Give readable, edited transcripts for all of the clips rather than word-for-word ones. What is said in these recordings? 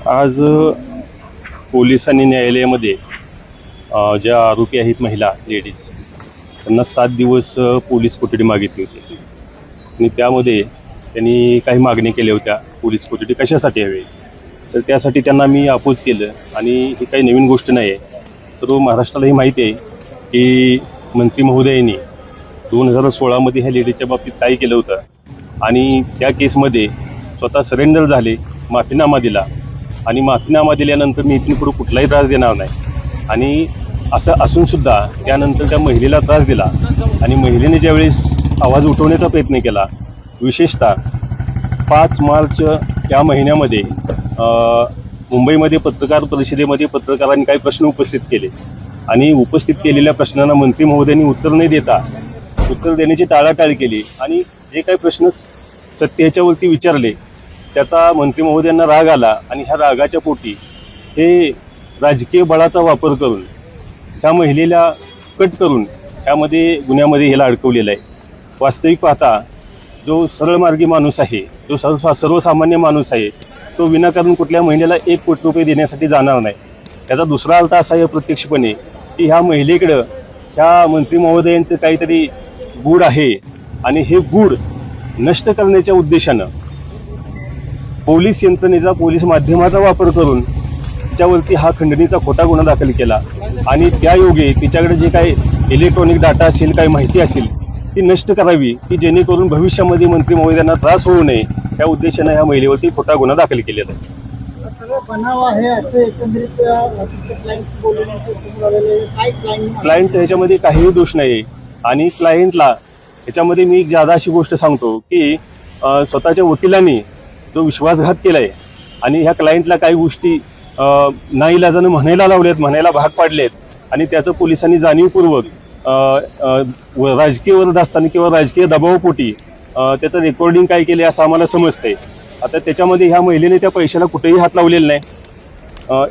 आज पोलीस आणि न्यायालयामध्ये ज्या आरोपी आहेत महिला लेडीज त्यांना 7 दिवस पोलीस कोठडी मागितली होती आणि त्यामध्ये त्यांनी काही मागणी केल्या होत्या. पोलीस कोठडी कशासाठी हवी तर त्यासाठी त्यांना मी अपोज केलं आणि ही काही नवीन गोष्ट नाही आहे. सर्व महाराष्ट्रालाही माहिती आहे की मंत्री महोदयांनी 2016मध्ये ह्या लेडीजच्या बाबतीत काय केलं होतं आणि त्या केसमध्ये स्वतः सरेंडर झाले, माफीनामा दिला आणि माफीनामा दिल्यानंतर मी इथून पुढे कुठलाही त्रास देणार नाही आणि असं असूनसुद्धा त्यानंतर त्या महिलेला त्रास दिला आणि महिलेने ज्यावेळेस आवाज उठवण्याचा प्रयत्न केला, विशेषतः 5 मार्च या महिन्यामध्ये मुंबईमध्ये पत्रकार परिषदेमध्ये पत्रकारांनी काही प्रश्न उपस्थित केले आणि उपस्थित केलेल्या प्रश्नांना मंत्री महोदयांनी उत्तर देण्याची टाळाटाळ केली आणि जे काही प्रश्न सत्य ह्याच्यावरती विचारले त्याचा मंत्री महोदयांना राग आला आणि ह्या रागाच्या पोटी हे राजकीय बळाचा वापर करून ह्या महिलेला कट करून त्यामध्ये गुन्ह्यामध्ये ह्याला अडकवलेलं आहे. वास्तविक पाहता जो सरळमार्गी माणूस आहे, जो सर्वसामान्य माणूस आहे, तो विनाकारण कुठल्या महिलेला 1 कोटी रुपये देण्यासाठी जाणार नाही. त्याचा दुसरा अर्थ असा आहे प्रत्यक्षपणे की ह्या महिलेकडं ह्या मंत्री महोदयांचं काहीतरी गूढ आहे आणि हे गूढ नष्ट करण्याच्या उद्देशानं पोलीस यंत्रणेचा, पोलीस माध्यमाचा वापर करून तिच्यावरती हा खंडणीचा खोटा गुन्हा दाखल केला आणि त्यायोगे तिच्याकडे जे काही इलेक्ट्रॉनिक डाटा असेल, काही माहिती असेल ती नष्ट करावी की जेणेकरून भविष्यामध्ये मंत्री महोदयांना त्रास होऊ नये त्या उद्देशानं ह्या महिलेवरती खोटा गुन्हा दाखल केलेला आहे. क्लायंटचा ह्याच्यामध्ये काहीही दोष नाही आणि क्लायंटला ह्याच्यामध्ये मी ज्यादा अशी गोष्ट सांगतो की स्वतःच्या वकिलांनी जो विश्वासघात केलाय आणि ह्या क्लायंटला काही गोष्टी नाईलाजानं म्हणायला भाग पाडलेत आणि त्याचं पोलिसांनी जाणीवपूर्वक राजकीय वरदास्तानी किंवा राजकीय दबावपोटी त्याचं रेकॉर्डिंग काय केले असं आम्हाला समजतंय. आता त्याच्यामध्ये ह्या महिलेने त्या पैशाला कुठेही हात लावलेला नाही.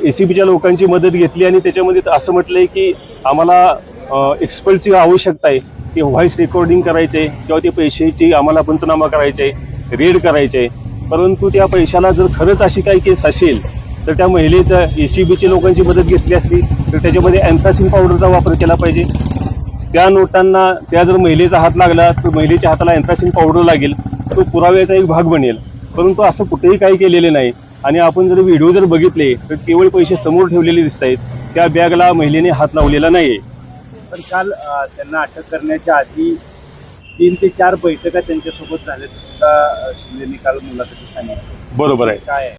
ACBच्या लोकांची मदत घेतली आणि त्याच्यामध्ये असं म्हटलंय की आम्हाला एक्सपर्टची आवश्यकता आहे की व्हॉइस रेकॉर्डिंग करायचे किंवा ते पैशाची आम्हाला पंचनामा करायचे, रेड करायचे. परंतु त्या पैशाला जर खरंच अशी काही केस असेल तर त्या महिलेचं ACBच्या लोकांची मदत घेतली असली तर त्याच्यामध्ये अँथ्रासिन पावडरचा वापर केला पाहिजे. त्या नोटांना त्या जर महिलेचा हात लागला तर महिलेच्या हाताला अँथ्रासिन पावडर लागेल, तो पुराव्याचा एक भाग बनेल. परंतु असं कुठेही काही केलेले नाही आणि आपण जर व्हिडिओ जर बघितले तर केवळ पैसे समोर ठेवलेले दिसत आहेत. त्या बॅगला महिलेने हात लावलेला नाही. पण काल त्यांना अटक करण्याच्या आधी 3 ते 4 बैठका त्यांच्यासोबत झाल्याचं सुद्धा शिंदेने काल मुलाखतीत सांगितलं. बरोबर आहे. काय आहे